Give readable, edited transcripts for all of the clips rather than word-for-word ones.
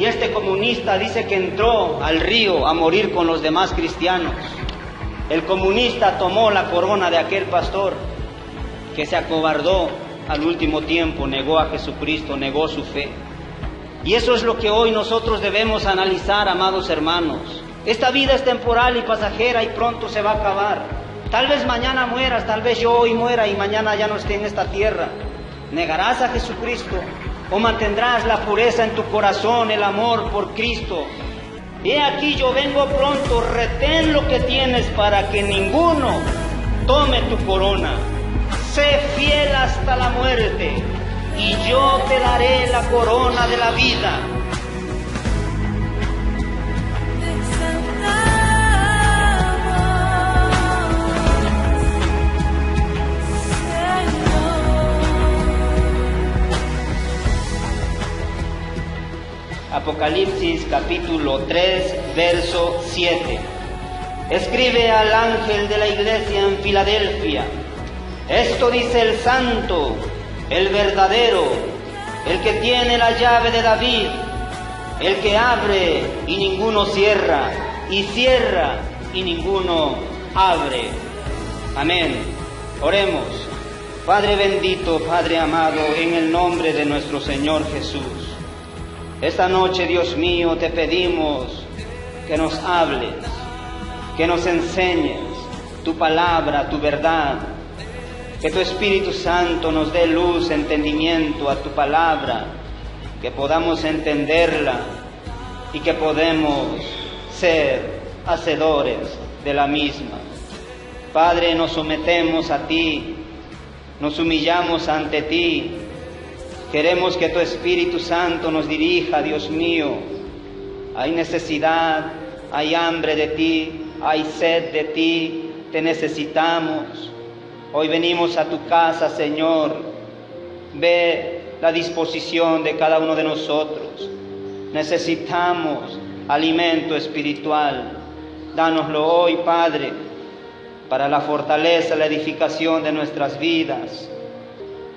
Y este comunista dice que entró al río a morir con los demás cristianos. El comunista tomó la corona de aquel pastor que se acobardó al último tiempo, negó a Jesucristo, negó su fe. Y eso es lo que hoy nosotros debemos analizar, amados hermanos. Esta vida es temporal y pasajera y pronto se va a acabar. Tal vez mañana mueras, tal vez yo hoy muera y mañana ya no esté en esta tierra. ¿Negarás a Jesucristo o mantendrás la pureza en tu corazón, el amor por Cristo? He aquí yo vengo pronto, retén lo que tienes para que ninguno tome tu corona. Sé fiel hasta la muerte y yo te daré la corona de la vida. Apocalipsis capítulo 3, verso 7. Escribe al ángel de la iglesia en Filadelfia: esto dice el santo, el verdadero, el que tiene la llave de David, el que abre y ninguno cierra, y cierra y ninguno abre. Amén. Oremos. Padre bendito, Padre amado, en el nombre de nuestro Señor Jesús, esta noche, Dios mío, te pedimos que nos hables, que nos enseñes tu palabra, tu verdad, que tu Espíritu Santo nos dé luz, entendimiento a tu palabra, que podamos entenderla y que podemos ser hacedores de la misma. Padre, nos sometemos a ti, nos humillamos ante ti. Queremos que tu Espíritu Santo nos dirija, Dios mío. Hay necesidad, hay hambre de ti, hay sed de ti, te necesitamos. Hoy venimos a tu casa, Señor. Ve la disposición de cada uno de nosotros. Necesitamos alimento espiritual. Dánoslo hoy, Padre, para la fortaleza, la edificación de nuestras vidas.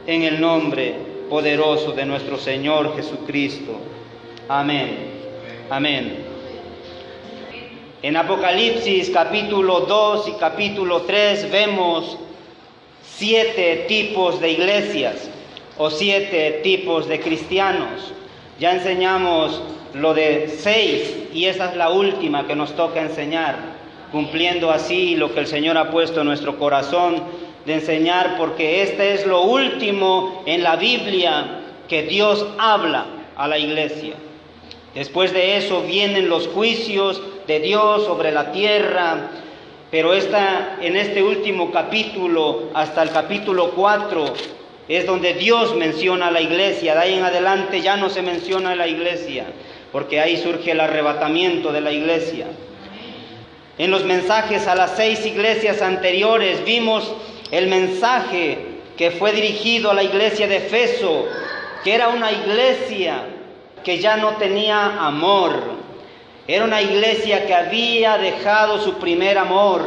En el nombre poderoso de nuestro Señor Jesucristo. Amén. Amén. En Apocalipsis capítulo 2 y capítulo 3 vemos 7 tipos de iglesias o 7 tipos de cristianos. Ya enseñamos lo de 6 y esa es la última que nos toca enseñar, cumpliendo así lo que el Señor ha puesto en nuestro corazón de enseñar, porque este es lo último en la Biblia que Dios habla a la iglesia. Después de eso vienen los juicios de Dios sobre la tierra, pero en este último capítulo, hasta el capítulo 4, es donde Dios menciona a la iglesia. De ahí en adelante ya no se menciona a la iglesia, porque ahí surge el arrebatamiento de la iglesia. En los mensajes a las 6 iglesias anteriores vimos el mensaje que fue dirigido a la iglesia de Efeso, que era una iglesia que ya no tenía amor. Era una iglesia que había dejado su primer amor,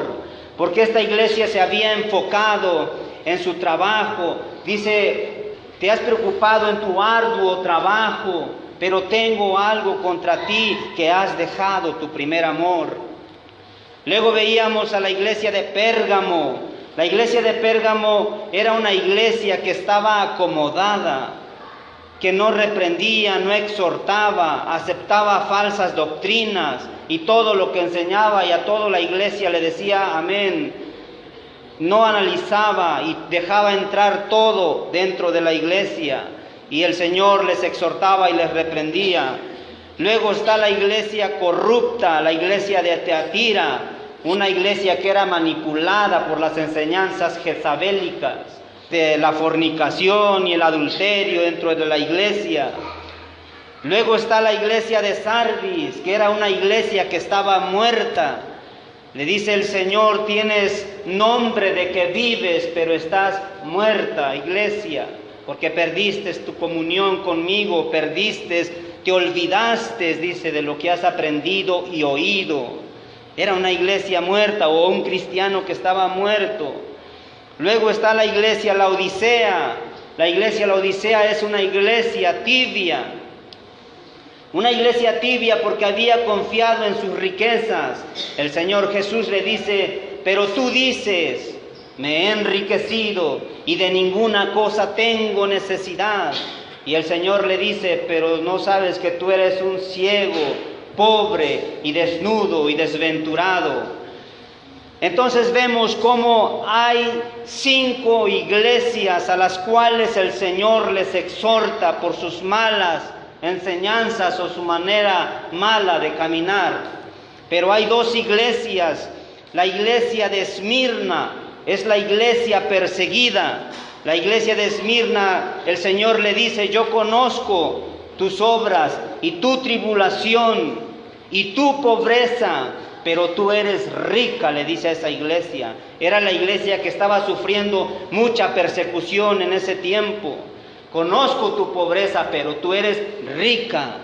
porque esta iglesia se había enfocado en su trabajo. Dice: te has preocupado en tu arduo trabajo, pero tengo algo contra ti, que has dejado tu primer amor. Luego veíamos a la iglesia de Pérgamo. La iglesia de Pérgamo era una iglesia que estaba acomodada, que no reprendía, no exhortaba, aceptaba falsas doctrinas y todo lo que enseñaba, y a toda la iglesia le decía amén. No analizaba y dejaba entrar todo dentro de la iglesia, y el Señor les exhortaba y les reprendía. Luego está la iglesia corrupta, la iglesia de Teatira, una iglesia que era manipulada por las enseñanzas jezabélicas de la fornicación y el adulterio dentro de la iglesia. Luego está la iglesia de Sardis, que era una iglesia que estaba muerta. Le dice el Señor: tienes nombre de que vives, pero estás muerta, iglesia, porque perdiste tu comunión conmigo, te olvidaste, dice, de lo que has aprendido y oído. Era una iglesia muerta, o un cristiano que estaba muerto. Luego está la iglesia Laodicea. La iglesia Laodicea es una iglesia tibia. Una iglesia tibia porque había confiado en sus riquezas. El Señor Jesús le dice, pero tú dices, me he enriquecido y de ninguna cosa tengo necesidad. Y el Señor le dice, pero no sabes que tú eres un ciego, pobre y desnudo y desventurado. Entonces vemos cómo hay 5 iglesias a las cuales el Señor les exhorta por sus malas enseñanzas o su manera mala de caminar. Pero hay 2 iglesias. La iglesia de Esmirna es la iglesia perseguida. La iglesia de Esmirna, el Señor le dice, yo conozco tus obras y tu tribulación y tu pobreza, pero tú eres rica, le dice a esa iglesia. Era la iglesia que estaba sufriendo mucha persecución en ese tiempo. Conozco tu pobreza, pero tú eres rica.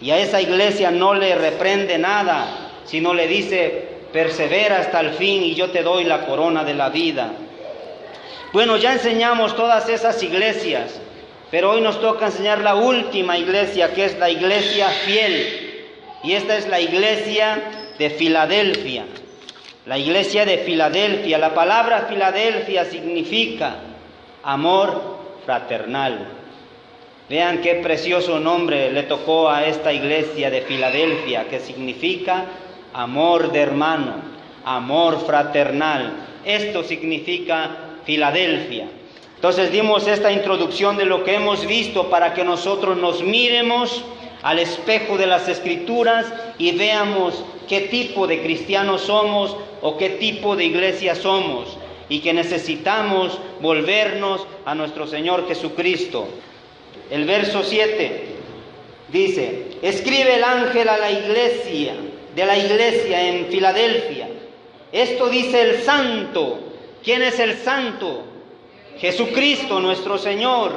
Y a esa iglesia no le reprende nada, sino le dice, persevera hasta el fin y yo te doy la corona de la vida. Bueno, ya enseñamos todas esas iglesias, pero hoy nos toca enseñar la última iglesia, que es la iglesia fiel. Y esta es la iglesia de Filadelfia. La iglesia de Filadelfia. La palabra Filadelfia significa amor fraternal. Vean qué precioso nombre le tocó a esta iglesia de Filadelfia, que significa amor de hermano, amor fraternal. Esto significa Filadelfia. Entonces dimos esta introducción de lo que hemos visto para que nosotros nos miremos al espejo de las Escrituras y veamos qué tipo de cristianos somos o qué tipo de iglesia somos, y que necesitamos volvernos a nuestro Señor Jesucristo. El verso 7 dice, escribe el ángel a la iglesia, de la iglesia en Filadelfia. Esto dice el santo. ¿Quién es el santo? Jesucristo nuestro Señor.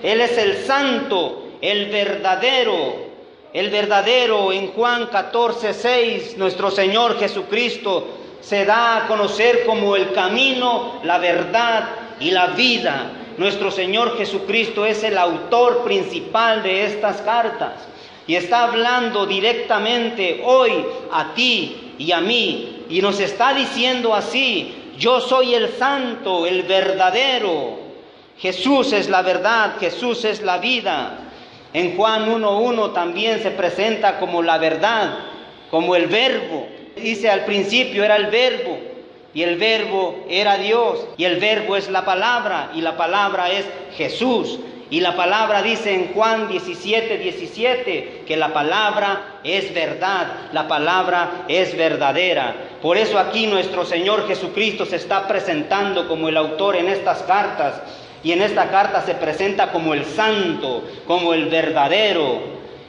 Él es el santo, el verdadero. El verdadero. En Juan 14:6, nuestro Señor Jesucristo se da a conocer como el camino, la verdad y la vida. Nuestro Señor Jesucristo es el autor principal de estas cartas y está hablando directamente hoy a ti y a mí, y nos está diciendo así: yo soy el santo, el verdadero. Jesús es la verdad, Jesús es la vida. En Juan 1:1 también se presenta como la verdad, como el verbo. Dice, al principio era el verbo, y el verbo era Dios, y el verbo es la palabra, y la palabra es Jesús. Y la palabra dice en Juan 17:17 que la palabra es verdad, la palabra es verdadera. Por eso aquí nuestro Señor Jesucristo se está presentando como el autor en estas cartas, y en esta carta se presenta como el santo, como el verdadero.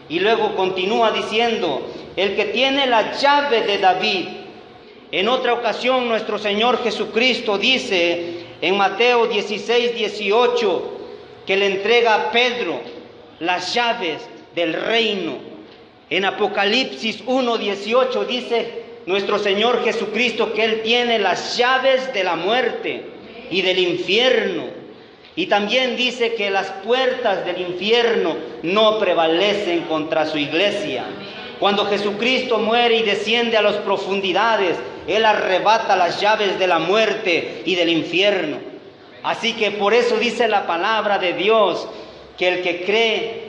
Y luego continúa diciendo, el que tiene la llave de David. En otra ocasión nuestro Señor Jesucristo dice en Mateo 16:18 que le entrega a Pedro las llaves del reino. En Apocalipsis 1:18 dice nuestro Señor Jesucristo que Él tiene las llaves de la muerte y del infierno. Y también dice que las puertas del infierno no prevalecen contra su iglesia. Cuando Jesucristo muere y desciende a las profundidades, Él arrebata las llaves de la muerte y del infierno. Así que por eso dice la palabra de Dios, que el que cree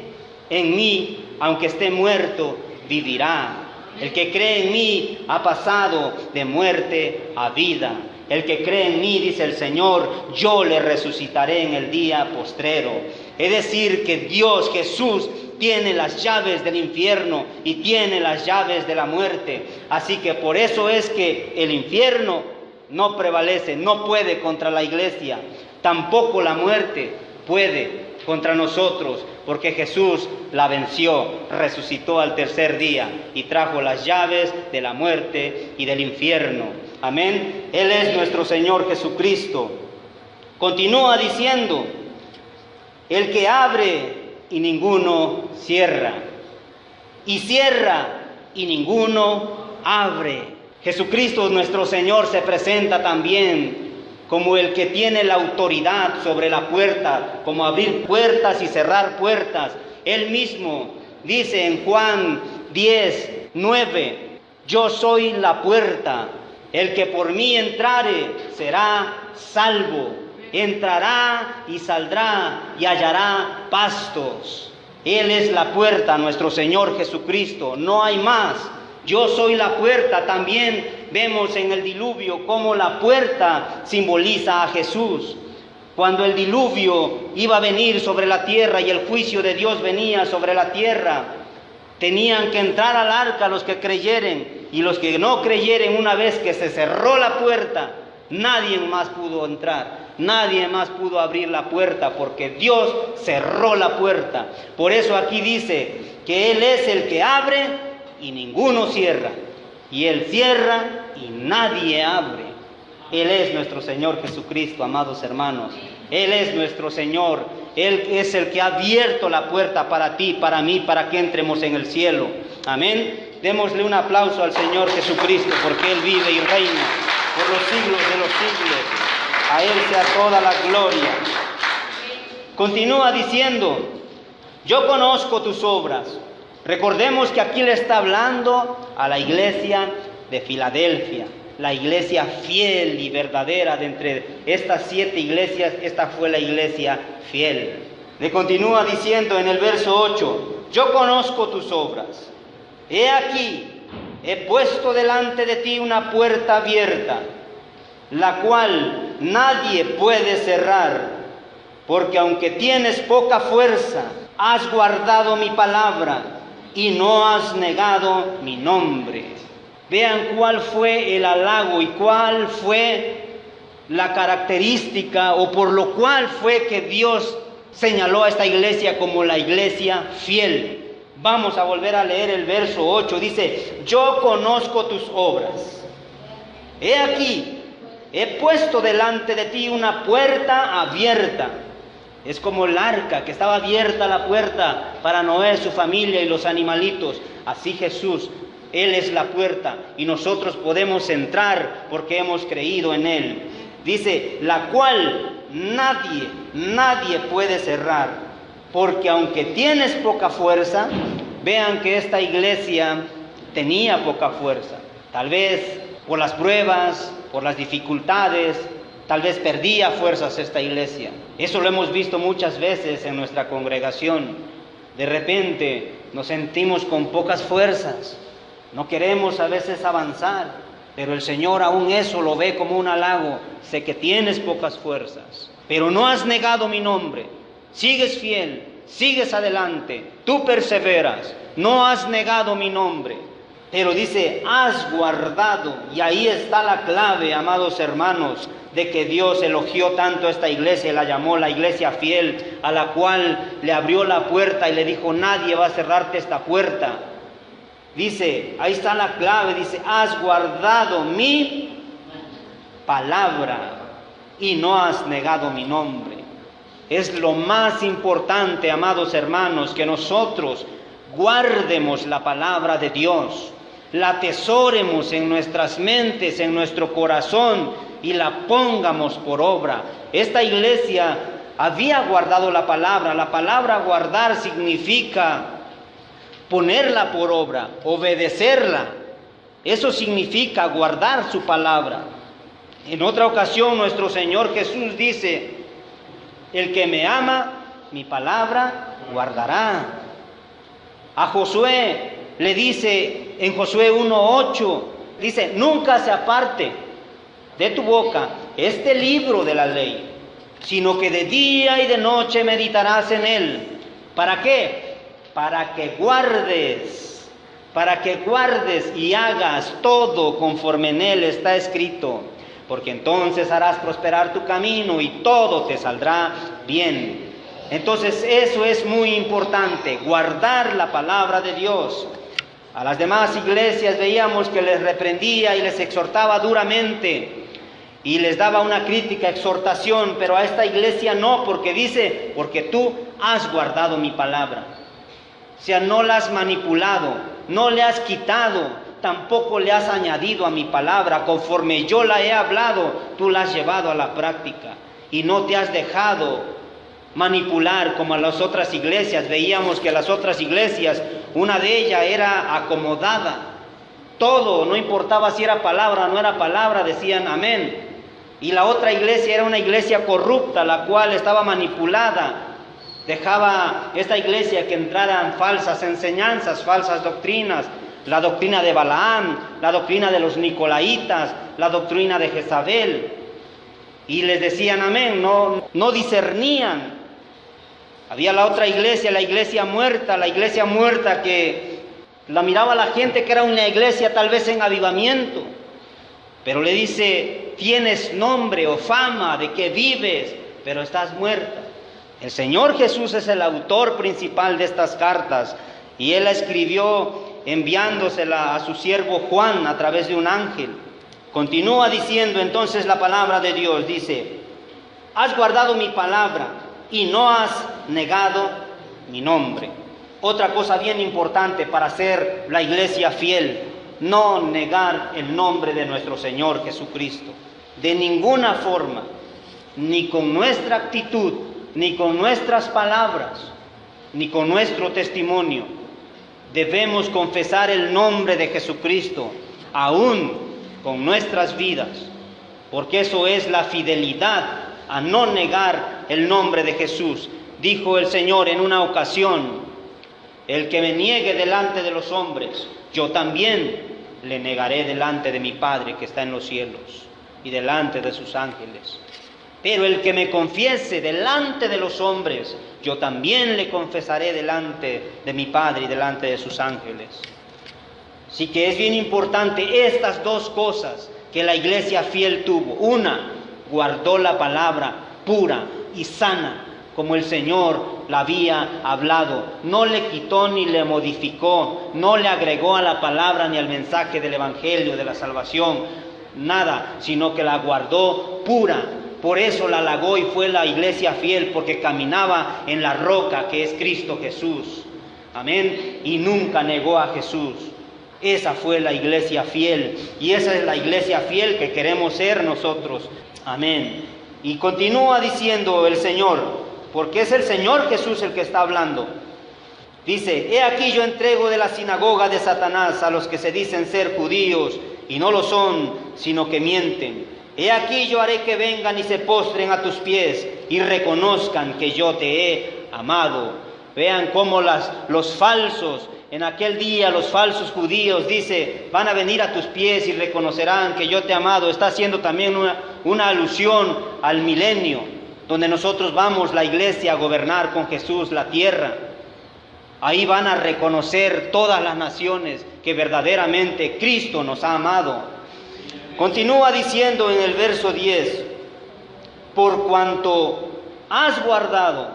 en mí, aunque esté muerto, vivirá. El que cree en mí ha pasado de muerte a vida. El que cree en mí, dice el Señor, yo le resucitaré en el día postrero. Es decir, que Dios, Jesús, tiene las llaves del infierno y tiene las llaves de la muerte. Así que por eso es que el infierno no prevalece, no puede contra la iglesia. Tampoco la muerte puede contra nosotros, porque Jesús la venció, resucitó al tercer día y trajo las llaves de la muerte y del infierno. Amén. Él es nuestro Señor Jesucristo. Continúa diciendo, el que abre y ninguno cierra, y cierra y ninguno abre. Jesucristo nuestro Señor se presenta también como el que tiene la autoridad sobre la puerta, como abrir puertas y cerrar puertas. Él mismo Dice en Juan 10:9, yo soy la puerta, el que por mí entrare será salvo, entrará y saldrá y hallará pastos. Él es la puerta, nuestro Señor Jesucristo, no hay más. Yo soy la puerta. También vemos en el diluvio cómo la puerta simboliza a Jesús. Cuando el diluvio iba a venir sobre la tierra y el juicio de Dios venía sobre la tierra, tenían que entrar al arca los que creyeren, y los que no creyeren, una vez que se cerró la puerta, nadie más pudo entrar, nadie más pudo abrir la puerta, porque Dios cerró la puerta. Por eso aquí dice que Él es el que abre y ninguno cierra, y Él cierra y nadie abre. Él es nuestro Señor Jesucristo, amados hermanos. Él es nuestro Señor. Él es el que ha abierto la puerta para ti, para mí, para que entremos en el cielo. Amén. Démosle un aplauso al Señor Jesucristo, porque Él vive y reina por los siglos de los siglos. A Él sea toda la gloria. Continúa diciendo, yo conozco tus obras. Recordemos que aquí le está hablando a la iglesia de Filadelfia, la iglesia fiel y verdadera. De entre estas 7 iglesias, esta fue la iglesia fiel. Le continúa diciendo en el verso 8, yo conozco tus obras. He aquí, he puesto delante de ti una puerta abierta, la cual nadie puede cerrar, porque aunque tienes poca fuerza, has guardado mi palabra y no has negado mi nombre. Vean cuál fue el halago y cuál fue la característica, o por lo cual fue que Dios señaló a esta iglesia como la iglesia fiel. Vamos a volver a leer el verso 8. Dice, yo conozco tus obras. He aquí, he puesto delante de ti una puerta abierta. Es como el arca, que estaba abierta la puerta para Noé, su familia y los animalitos. Así Jesús, Él es la puerta y nosotros podemos entrar porque hemos creído en Él. Dice, la cual nadie puede cerrar. Porque aunque tienes poca fuerza, vean que esta iglesia tenía poca fuerza. Tal vez por las pruebas, por las dificultades, tal vez perdía fuerzas esta iglesia. Eso lo hemos visto muchas veces en nuestra congregación. De repente nos sentimos con pocas fuerzas, no queremos a veces avanzar, pero el Señor aún eso lo ve como un halago. Sé que tienes pocas fuerzas, pero no has negado mi nombre. Sigues fiel, sigues adelante, tú perseveras, no has negado mi nombre. Pero dice, has guardado, y ahí está la clave, amados hermanos, de que Dios elogió tanto a esta iglesia y la llamó la iglesia fiel, a la cual le abrió la puerta y le dijo, nadie va a cerrarte esta puerta. Dice, ahí está la clave, dice, has guardado mi palabra y no has negado mi nombre. Es lo más importante, amados hermanos, que nosotros guardemos la palabra de Dios, la atesoremos en nuestras mentes, en nuestro corazón, y la pongamos por obra. Esta iglesia había guardado la palabra. La palabra guardar significa ponerla por obra, obedecerla. Eso significa guardar su palabra. En otra ocasión nuestro Señor Jesús dice, el que me ama, mi palabra guardará. A Josué le dice en Josué 1:8, dice, nunca se aparte de tu boca este libro de la ley, sino que de día y de noche meditarás en él. ¿Para qué? Para que guardes y hagas todo conforme en él está escrito, porque entonces harás prosperar tu camino y todo te saldrá bien. Entonces eso es muy importante, guardar la palabra de Dios. A las demás iglesias veíamos que les reprendía y les exhortaba duramente y les daba una crítica, exhortación, pero a esta iglesia no, porque dice, porque tú has guardado mi palabra. O sea, no la has manipulado, no le has quitado, tampoco le has añadido a mi palabra. Conforme yo la he hablado, tú la has llevado a la práctica y no te has dejado manipular como a las otras iglesias. Veíamos que las otras iglesias, una de ellas era acomodada. Todo, no importaba si era palabra o no era palabra, decían amén. Y la otra iglesia era una iglesia corrupta, la cual estaba manipulada. Dejaba esta iglesia que entraran falsas enseñanzas, falsas doctrinas, la doctrina de Balaam, la doctrina de los Nicolaitas, la doctrina de Jezabel. Y les decían amén, no discernían. Había la otra iglesia, la iglesia muerta que la miraba la gente que era una iglesia tal vez en avivamiento. Pero le dice, tienes nombre o fama de que vives, pero estás muerta. El Señor Jesús es el autor principal de estas cartas y Él la escribió enviándosela a su siervo Juan a través de un ángel. Continúa diciendo entonces la palabra de Dios, dice, has guardado mi palabra y no has negado mi nombre. Otra cosa bien importante para ser la iglesia fiel, no negar el nombre de nuestro Señor Jesucristo. De ninguna forma, ni con nuestra actitud, ni con nuestras palabras, ni con nuestro testimonio, debemos confesar el nombre de Jesucristo, aún con nuestras vidas, porque eso es la fidelidad a no negar el nombre de Jesús. Dijo el Señor en una ocasión, el que me niegue delante de los hombres, yo también le negaré delante de mi Padre que está en los cielos y delante de sus ángeles. Pero el que me confiese delante de los hombres, yo también le confesaré delante de mi Padre y delante de sus ángeles. Así que es bien importante estas dos cosas que la iglesia fiel tuvo. Una, guardó la palabra pura y sana, como el Señor la había hablado. No le quitó ni le modificó, no le agregó a la palabra ni al mensaje del Evangelio, de la salvación, nada, sino que la guardó pura. Por eso la halagó y fue la iglesia fiel, porque caminaba en la roca que es Cristo Jesús. Amén. Y nunca negó a Jesús. Esa fue la iglesia fiel. Y esa es la iglesia fiel que queremos ser nosotros. Amén. Y continúa diciendo el Señor, porque es el Señor Jesús el que está hablando. Dice, he aquí yo entrego de la sinagoga de Satanás a los que se dicen ser judíos y no lo son, sino que mienten. He aquí yo haré que vengan y se postren a tus pies y reconozcan que yo te he amado. Vean cómo los falsos, en aquel día los falsos judíos, dice, van a venir a tus pies y reconocerán que yo te he amado. Está haciendo también una alusión al milenio, donde nosotros vamos, la iglesia, a gobernar con Jesús la tierra. Ahí van a reconocer todas las naciones que verdaderamente Cristo nos ha amado. Continúa diciendo en el verso 10, por cuanto has guardado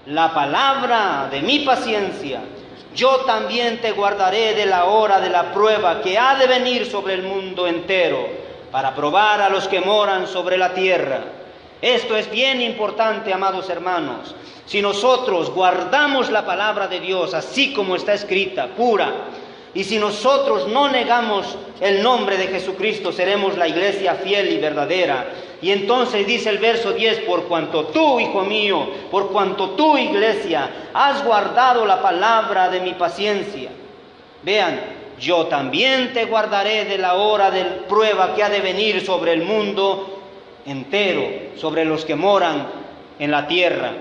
la palabra de mi paciencia, yo también te guardaré de la hora de la prueba que ha de venir sobre el mundo entero, para probar a los que moran sobre la tierra. Esto es bien importante, amados hermanos. Si nosotros guardamos la palabra de Dios así como está escrita, pura, y si nosotros no negamos el nombre de Jesucristo, seremos la iglesia fiel y verdadera. Y entonces dice el verso 10, por cuanto tú, hijo mío, por cuanto tú, iglesia, has guardado la palabra de mi paciencia. Vean, yo también te guardaré de la hora de prueba que ha de venir sobre el mundo entero, sobre los que moran en la tierra.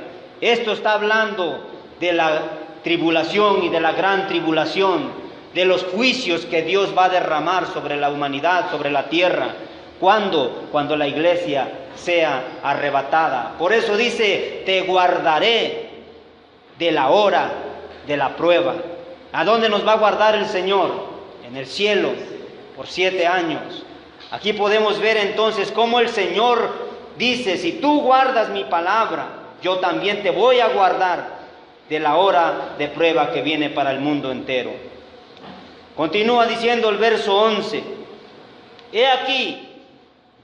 Esto está hablando de la tribulación y de la gran tribulación, de los juicios que Dios va a derramar sobre la humanidad, sobre la tierra, cuando la iglesia sea arrebatada. Por eso dice, te guardaré de la hora de la prueba. ¿A dónde nos va a guardar el Señor? En el cielo, por 7 años. Aquí podemos ver entonces cómo el Señor dice, si tú guardas mi palabra, yo también te voy a guardar de la hora de prueba que viene para el mundo entero. Continúa diciendo el verso 11, he aquí,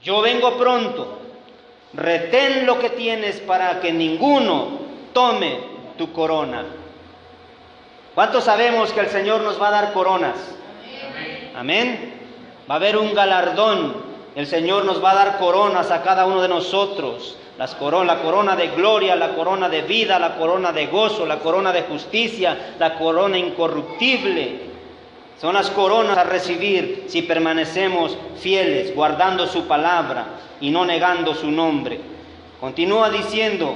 yo vengo pronto, retén lo que tienes para que ninguno tome tu corona. ¿Cuántos sabemos que el Señor nos va a dar coronas? Amén. Va a haber un galardón, el Señor nos va a dar coronas a cada uno de nosotros. la corona de gloria, la corona de vida, la corona de gozo, la corona de justicia, la corona incorruptible. Son las coronas a recibir si permanecemos fieles, guardando su palabra y no negando su nombre. Continúa diciendo,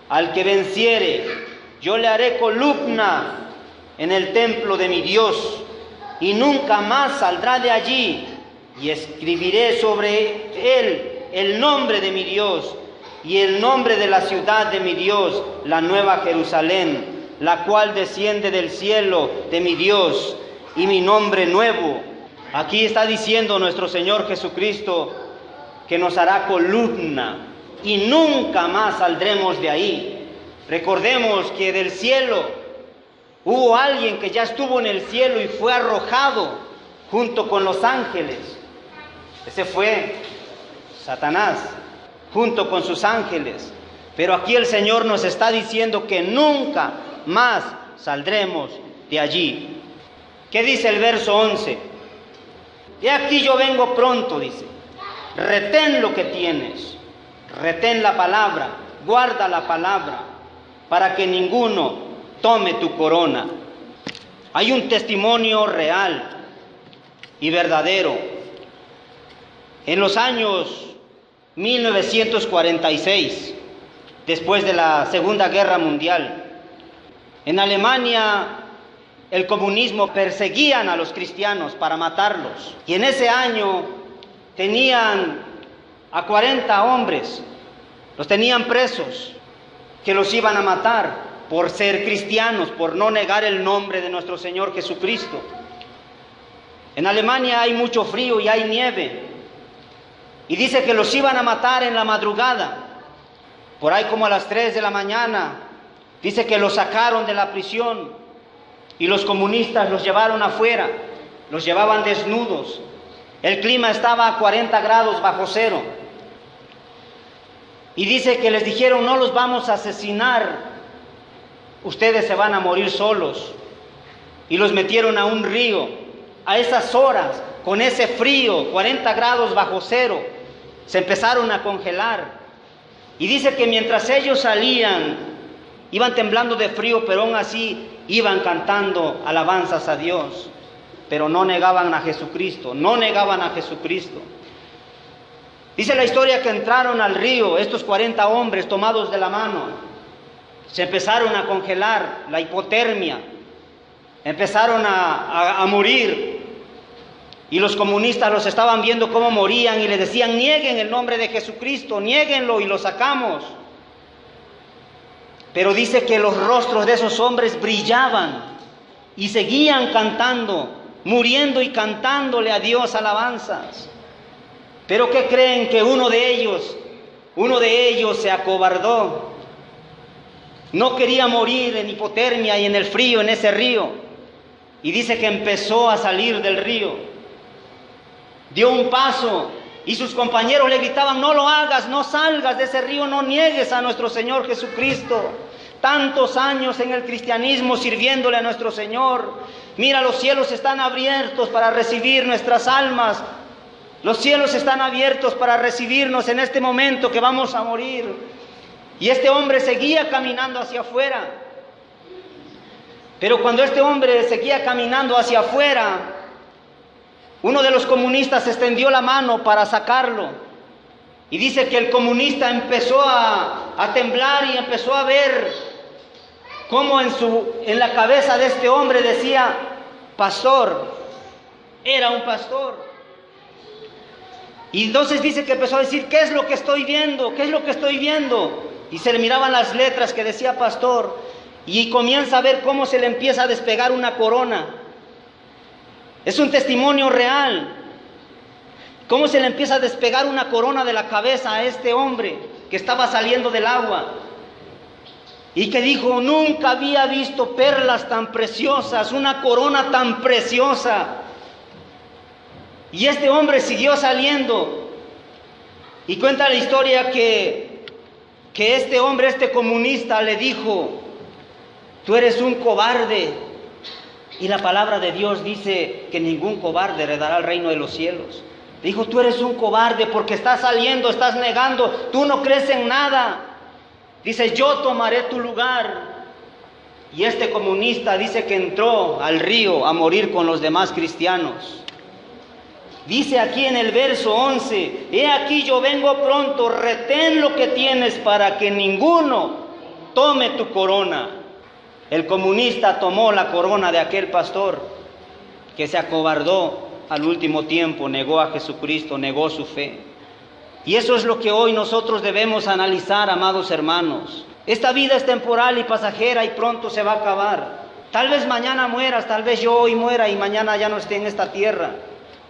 al que venciere, yo le haré columna en el templo de mi Dios, y nunca más saldrá de allí, y escribiré sobre él el nombre de mi Dios, y el nombre de la ciudad de mi Dios, la nueva Jerusalén, la cual desciende del cielo de mi Dios, y mi nombre nuevo. Aquí está diciendo nuestro Señor Jesucristo que nos hará columna y nunca más saldremos de ahí. Recordemos que del cielo hubo alguien que ya estuvo en el cielo y fue arrojado junto con los ángeles. Ese fue Satanás junto con sus ángeles. Pero aquí el Señor nos está diciendo que nunca más saldremos de allí. ¿Qué dice el verso 11? He aquí yo vengo pronto, dice. Retén lo que tienes, retén la palabra, guarda la palabra, para que ninguno tome tu corona. Hay un testimonio real y verdadero. En los años 1946, después de la Segunda Guerra Mundial, en Alemania el comunismo perseguían a los cristianos para matarlos. Y en ese año tenían a 40 hombres, los tenían presos, que los iban a matar por ser cristianos, por no negar el nombre de nuestro Señor Jesucristo. En Alemania hay mucho frío y hay nieve. Y dice que los iban a matar en la madrugada, por ahí como a las 3 de la mañana. Dice que los sacaron de la prisión y los comunistas los llevaron afuera, los llevaban desnudos. El clima estaba a 40 grados bajo cero. Y dice que les dijeron, no los vamos a asesinar, ustedes se van a morir solos. Y los metieron a un río, a esas horas, con ese frío, 40 grados bajo cero, se empezaron a congelar. Y dice que mientras ellos salían, iban temblando de frío, pero aún así iban cantando alabanzas a Dios, pero no negaban a Jesucristo, no negaban a Jesucristo. Dice la historia que entraron al río, estos 40 hombres tomados de la mano, se empezaron a congelar, la hipotermia, empezaron a morir, y los comunistas los estaban viendo cómo morían y les decían, nieguen el nombre de Jesucristo, niéguenlo, y lo sacamos. Pero dice que los rostros de esos hombres brillaban y seguían cantando, muriendo y cantándole a Dios alabanzas. Pero ¿qué creen? Que uno de ellos se acobardó. No quería morir en hipotermia y en el frío en ese río. Y dice que empezó a salir del río. Dio un paso y sus compañeros le gritaban, no lo hagas, no salgas de ese río, no niegues a nuestro Señor Jesucristo. Tantos años en el cristianismo sirviéndole a nuestro Señor. Mira, los cielos están abiertos para recibir nuestras almas. Los cielos están abiertos para recibirnos en este momento que vamos a morir. Y este hombre seguía caminando hacia afuera. Pero cuando este hombre seguía caminando hacia afuera, uno de los comunistas extendió la mano para sacarlo. Y dice que el comunista empezó a temblar y empezó a ver cómo en la cabeza de este hombre decía, pastor. Era un pastor. Y entonces dice que empezó a decir, ¿qué es lo que estoy viendo? ¿Qué es lo que estoy viendo? Y se le miraban las letras que decía pastor. Y comienza a ver cómo se le empieza a despegar una corona. Es un testimonio real. Cómo se le empieza a despegar una corona de la cabeza a este hombre que estaba saliendo del agua. Y que dijo, nunca había visto perlas tan preciosas, una corona tan preciosa. Y este hombre siguió saliendo. Y cuenta la historia que este hombre, este comunista, le dijo, tú eres un cobarde. Y la palabra de Dios dice que ningún cobarde heredará el reino de los cielos. Dijo, tú eres un cobarde porque estás saliendo, estás negando, tú no crees en nada. Dice, yo tomaré tu lugar. Y este comunista dice que entró al río a morir con los demás cristianos. Dice aquí en el verso 11, he aquí yo vengo pronto, retén lo que tienes para que ninguno tome tu corona. El comunista tomó la corona de aquel pastor que se acobardó al último tiempo, negó a Jesucristo, negó su fe. Y eso es lo que hoy nosotros debemos analizar, amados hermanos. Esta vida es temporal y pasajera y pronto se va a acabar. Tal vez mañana mueras, tal vez yo hoy muera y mañana ya no esté en esta tierra.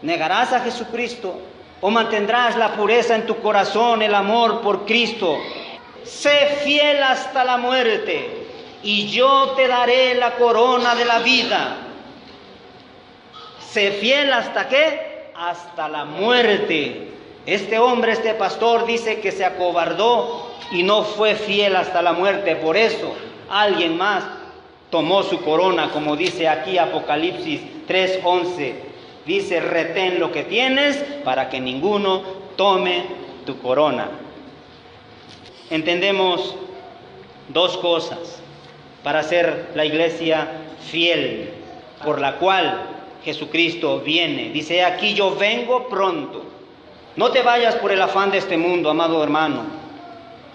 ¿Negarás a Jesucristo o mantendrás la pureza en tu corazón, el amor por Cristo? Sé fiel hasta la muerte y yo te daré la corona de la vida. Sé fiel hasta ¿qué? Hasta la muerte. Este hombre, este pastor dice que se acobardó y no fue fiel hasta la muerte. Por eso alguien más tomó su corona, como dice aquí Apocalipsis 3:11. Dice, retén lo que tienes para que ninguno tome tu corona. Entendemos dos cosas para ser la iglesia fiel, por la cual Jesucristo viene. Dice, aquí yo vengo pronto. No te vayas por el afán de este mundo, amado hermano.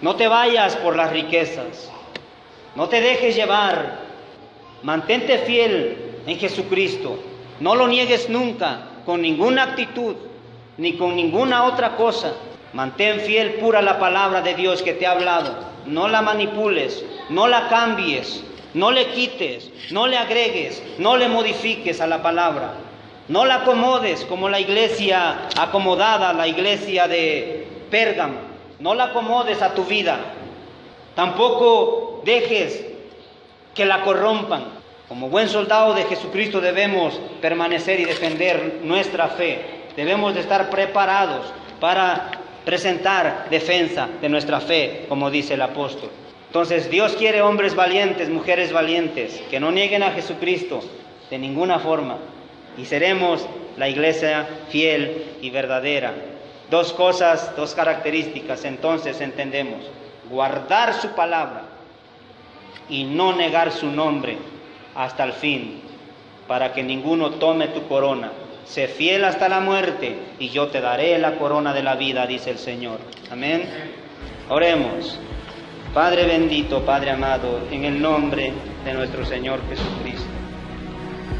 No te vayas por las riquezas. No te dejes llevar. Mantente fiel en Jesucristo. No lo niegues nunca, con ninguna actitud, ni con ninguna otra cosa. Mantén fiel, pura la palabra de Dios que te ha hablado. No la manipules, no la cambies, no le quites, no le agregues, no le modifiques a la palabra. No la acomodes como la iglesia acomodada, la iglesia de Pérgamo. No la acomodes a tu vida. Tampoco dejes que la corrompan. Como buen soldado de Jesucristo debemos permanecer y defender nuestra fe. Debemos de estar preparados para presentar defensa de nuestra fe, como dice el apóstol. Entonces Dios quiere hombres valientes, mujeres valientes, que no nieguen a Jesucristo de ninguna forma. Y seremos la iglesia fiel y verdadera. Dos cosas, dos características, entonces entendemos. Guardar su palabra y no negar su nombre hasta el fin, para que ninguno tome tu corona. Sé fiel hasta la muerte y yo te daré la corona de la vida, dice el Señor. Amén. Oremos. Padre bendito, Padre amado, en el nombre de nuestro Señor Jesucristo.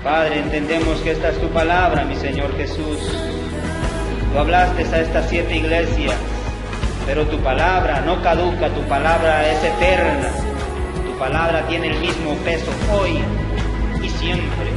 Padre, entendemos que esta es tu palabra, mi Señor Jesús. Tú hablaste a estas 7 iglesias, pero tu palabra no caduca, tu palabra es eterna. Tu palabra tiene el mismo peso hoy y siempre.